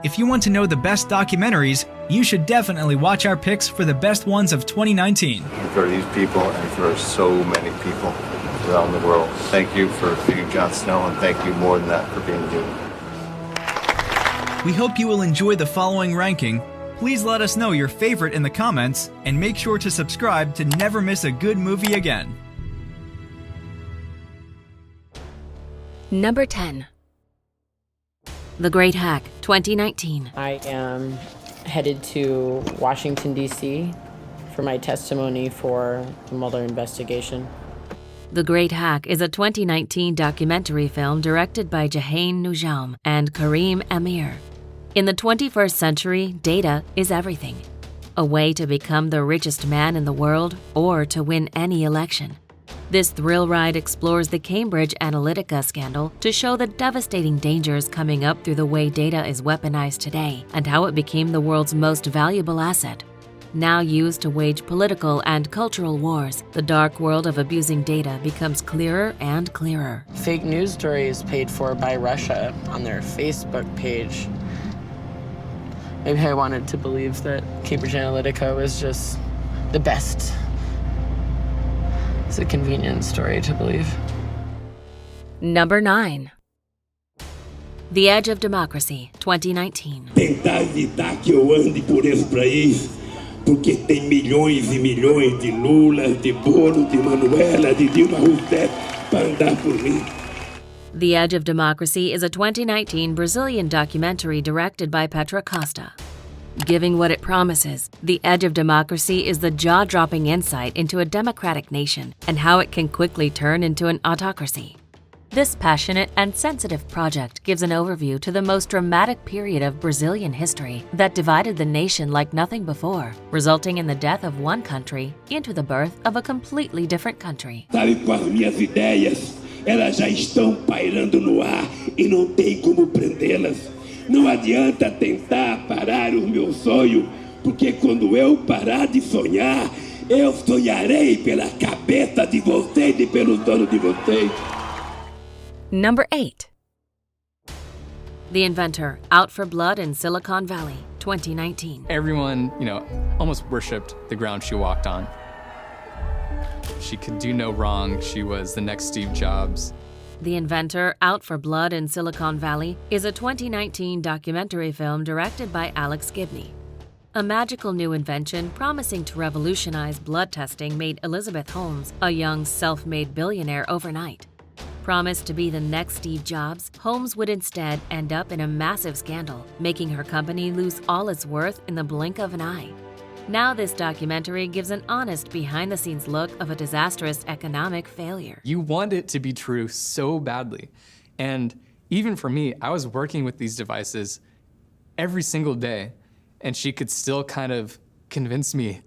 If you want to know the best documentaries, you should definitely watch our picks for the best ones of 2019. For these people and for so many people around the world. Thank you for being Jon Snow, and thank you more than that for being you. We hope you will enjoy the following ranking. Please let us know your favorite in the comments, and make sure to subscribe to never miss a good movie again. Number 10. The Great Hack, 2019. I am headed to Washington, D.C. for my testimony for the Mueller investigation. The Great Hack is a 2019 documentary film directed by Jahan Nujam and Kareem Amir. In the 21st century, data is everything. A way to become the richest man in the world or to win any election. This thrill ride explores the Cambridge Analytica scandal to show the devastating dangers coming up through the way data is weaponized today and how it became the world's most valuable asset. Now used to wage political and cultural wars, the dark world of abusing data becomes clearer and clearer. Fake news stories paid for by Russia on their Facebook page. Maybe I wanted to believe that Cambridge Analytica was just the best. It's a convenient story to believe. Number 9. The Edge of Democracy, 2019. Tentar evitar que eu ande por esse país, porque tem milhões e milhões de Lula, de Bolo, de Manuela, de Dilma Rousseff para andar por mim. The Edge of Democracy is a 2019 Brazilian documentary directed by Petra Costa. Giving what it promises, The Edge of Democracy is the jaw-dropping insight into a democratic nation and how it can quickly turn into an autocracy. This passionate and sensitive project gives an overview to the most dramatic period of Brazilian history that divided the nation like nothing before, resulting in the death of one country into the birth of a completely different country. Sabe, com as minhas ideias, elas já estão pairando no ar e não tem como prendê-las. Não adianta tentar parar o meu sonho, porque quando eu parar de sonhar, eu sonharei pela cabeça de vocês e pelos donos de vocês. Number 8. The Inventor, Out for Blood in Silicon Valley, 2019. Everyone, almost worshipped the ground she walked on. She could do no wrong. She was the next Steve Jobs. The Inventor, Out for Blood in Silicon Valley is a 2019 documentary film directed by Alex Gibney. A magical new invention promising to revolutionize blood testing made Elizabeth Holmes a young, self-made billionaire overnight. Promised to be the next Steve Jobs, Holmes would instead end up in a massive scandal, making her company lose all its worth in the blink of an eye. Now this documentary gives an honest behind-the-scenes look of a disastrous economic failure. You want it to be true so badly. And even for me, I was working with these devices every single day, and she could still kind of convince me.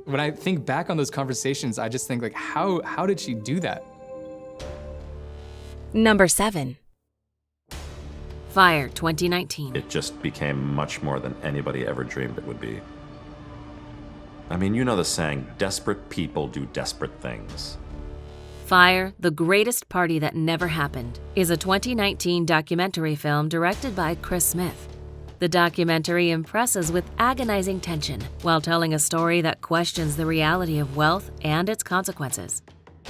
When I think back on those conversations, I just think, how did she do that? Number 7. Fyre, 2019. It just became much more than anybody ever dreamed it would be. I mean, you know the saying, desperate people do desperate things. Fyre, The Greatest Party That Never Happened, is a 2019 documentary film directed by Chris Smith. The documentary impresses with agonizing tension while telling a story that questions the reality of wealth and its consequences.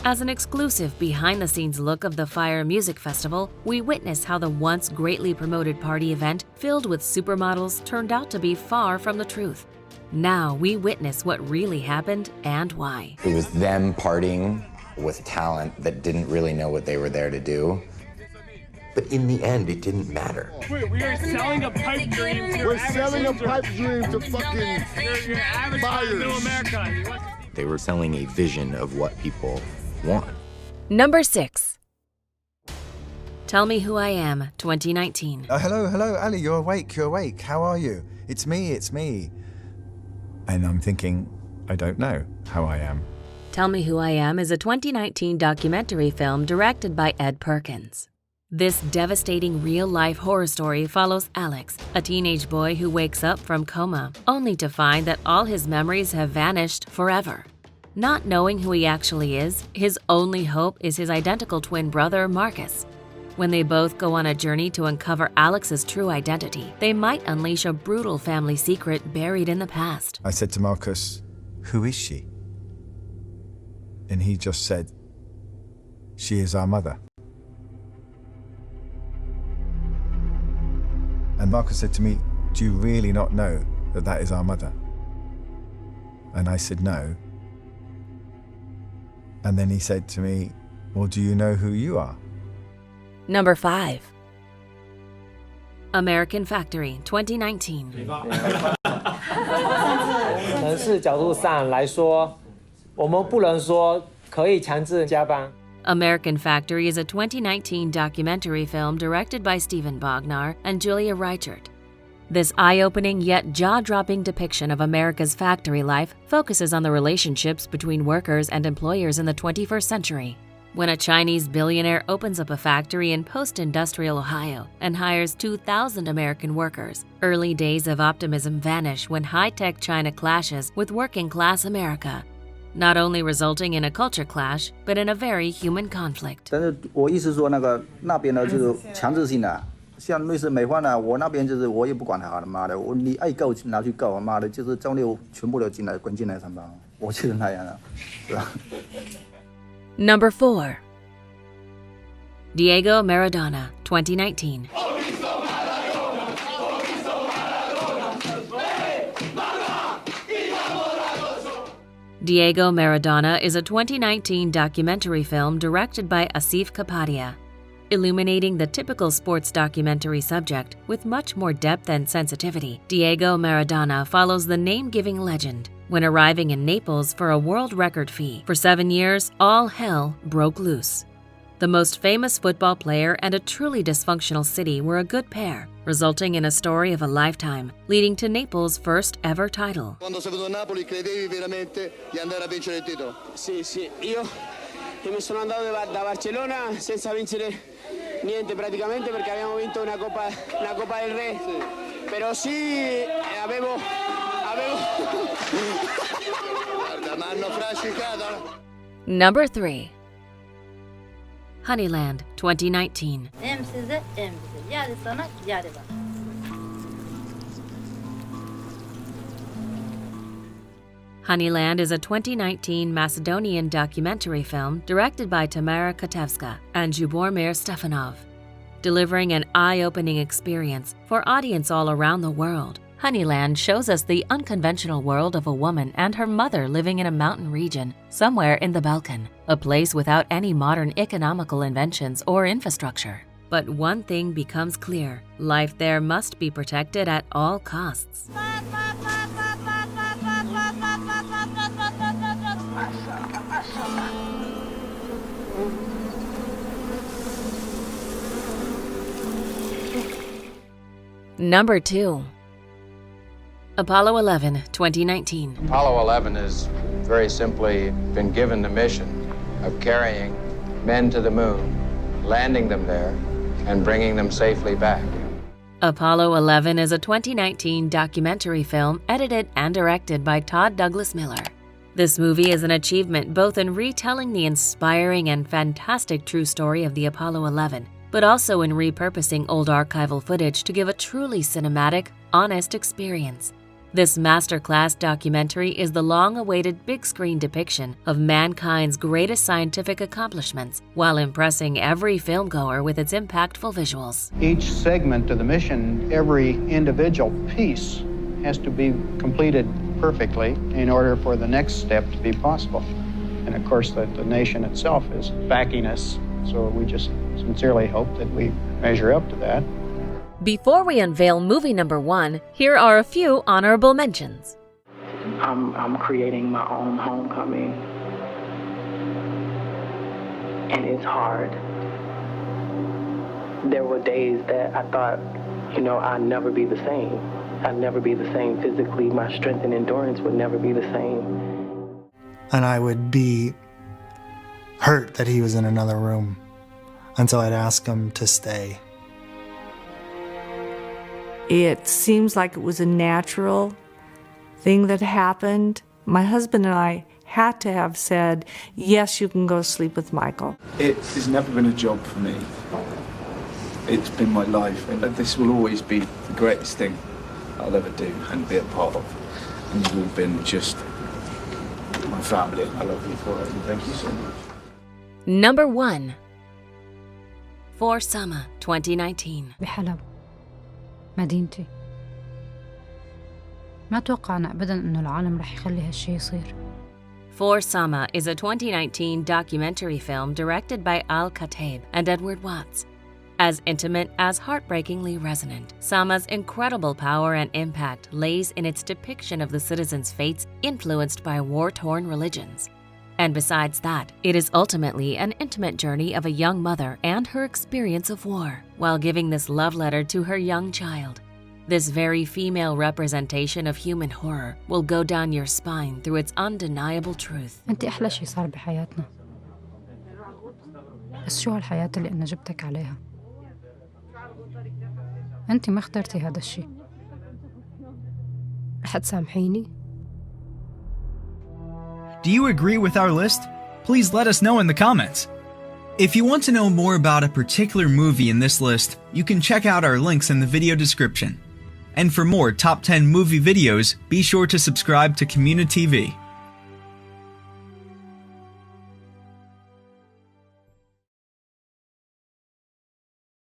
As an exclusive behind-the-scenes look of the Fyre Music Festival, we witness how the once greatly promoted party event filled with supermodels turned out to be far from the truth. Now we witness what really happened and why. It was them partying with talent that didn't really know what they were there to do. But in the end, it didn't matter. We are selling a pipe dream to fucking buyers. They were selling a vision of what people want. Number 6. Tell Me Who I Am, 2019. Hello, Ali, you're awake. How are you? It's me. And I'm thinking, I don't know how I am. Tell Me Who I Am is a 2019 documentary film directed by Ed Perkins. This devastating real-life horror story follows Alex, a teenage boy who wakes up from coma, only to find that all his memories have vanished forever. Not knowing who he actually is, his only hope is his identical twin brother, Marcus. When they both go on a journey to uncover Alex's true identity, they might unleash a brutal family secret buried in the past. I said to Marcus, "Who is she?" And he just said, "She is our mother." And Marcus said to me, "Do you really not know that that is our mother?" And I said, "No." And then he said to me, "Well, do you know who you are?" Number 5. American Factory, 2019. 人事角度上来说，我们不能说可以强制加班。 American Factory is a 2019 documentary film directed by Stephen Bognar and Julia Reichert. This eye-opening yet jaw-dropping depiction of America's factory life focuses on the relationships between workers and employers in the 21st century. When a Chinese billionaire opens up a factory in post-industrial Ohio and hires 2,000 American workers, early days of optimism vanish when high-tech China clashes with working-class America, not only resulting in a culture clash, but in a very human conflict. 但是我意思说，那边呢就是强制性的，像类似美方呢，我那边就是我也不管他了，妈的，你爱告拿去告，妈的，就是中六全部都进来滚进来上班，我就是那样的，是吧？ Number 4. Diego Maradona, 2019. Diego Maradona is a 2019 documentary film directed by Asif Kapadia, illuminating the typical sports documentary subject with much more depth and sensitivity. Diego Maradona follows the name-giving legend. When arriving in Naples for a world record fee, for 7 years, all hell broke loose. The most famous football player and a truly dysfunctional city were a good pair, resulting in a story of a lifetime, leading to Naples' first ever title. Quando sei venuto a Napoli credevi veramente di andare a vincere il titolo? Sì, io che mi sono andato da Barcellona senza vincere niente praticamente perché abbiamo vinto una Coppa del Re. Sì. Però sì, avevo Guarda, mi hanno frascicato. Number 3. Honeyland, 2019. Honeyland is a 2019 Macedonian documentary film directed by Tamara Katevska and Zhubormir Stefanov, delivering an eye-opening experience for audience all around the world. Honeyland shows us the unconventional world of a woman and her mother living in a mountain region somewhere in the Balkan, a place without any modern economical inventions or infrastructure. But one thing becomes clear: life there must be protected at all costs. Number 2. Apollo 11, 2019. Apollo 11 has very simply been given the mission of carrying men to the moon, landing them there, and bringing them safely back. Apollo 11 is a 2019 documentary film edited and directed by Todd Douglas Miller. This movie is an achievement both in retelling the inspiring and fantastic true story of the Apollo 11, but also in repurposing old archival footage to give a truly cinematic, honest experience. This masterclass documentary is the long-awaited big-screen depiction of mankind's greatest scientific accomplishments while impressing every filmgoer with its impactful visuals. Each segment of the mission, every individual piece has to be completed perfectly in order for the next step to be possible. And of course, the nation itself is backing us, so we just sincerely hope that we measure up to that. Before we unveil movie number 1, here are a few honorable mentions. I'm creating my own homecoming, and it's hard. There were days that I thought, I'd never be the same. I'd never be the same physically. My strength and endurance would never be the same. And I would be hurt that he was in another room until I'd ask him to stay. It seems like it was a natural thing that happened. My husband and I had to have said, yes, you can go sleep with Michael. It has never been a job for me. it's been my life, and this will always be the greatest thing I'll ever do and be a part of. And you've all been just my family. I love you for it, and thank you so much. Number 1. For Summer 2019. بحلب مدينتي ما توقعنا أبدا إنه العالم رح يخلي هالشي يصير. For Sama is a 2019 documentary film directed by Al Kataib and Edward Watts. As intimate as heartbreakingly resonant, Sama's incredible power and impact lays in its depiction of the citizens' fates influenced by war-torn religions. And besides that, it is ultimately an intimate journey of a young mother and her experience of war, while giving this love letter to her young child. This very female representation of human horror will go down your spine through its undeniable truth. أنت أحلى شي صار بحياتنا. بس شو هالحياة اللي أنا جبتك عليها؟ أنت ما اخترتي هذا الشي. رح تسامحيني؟ Do you agree with our list? Please let us know in the comments. If you want to know more about a particular movie in this list, you can check out our links in the video description. And for more top 10 movie videos, be sure to subscribe to communiTV.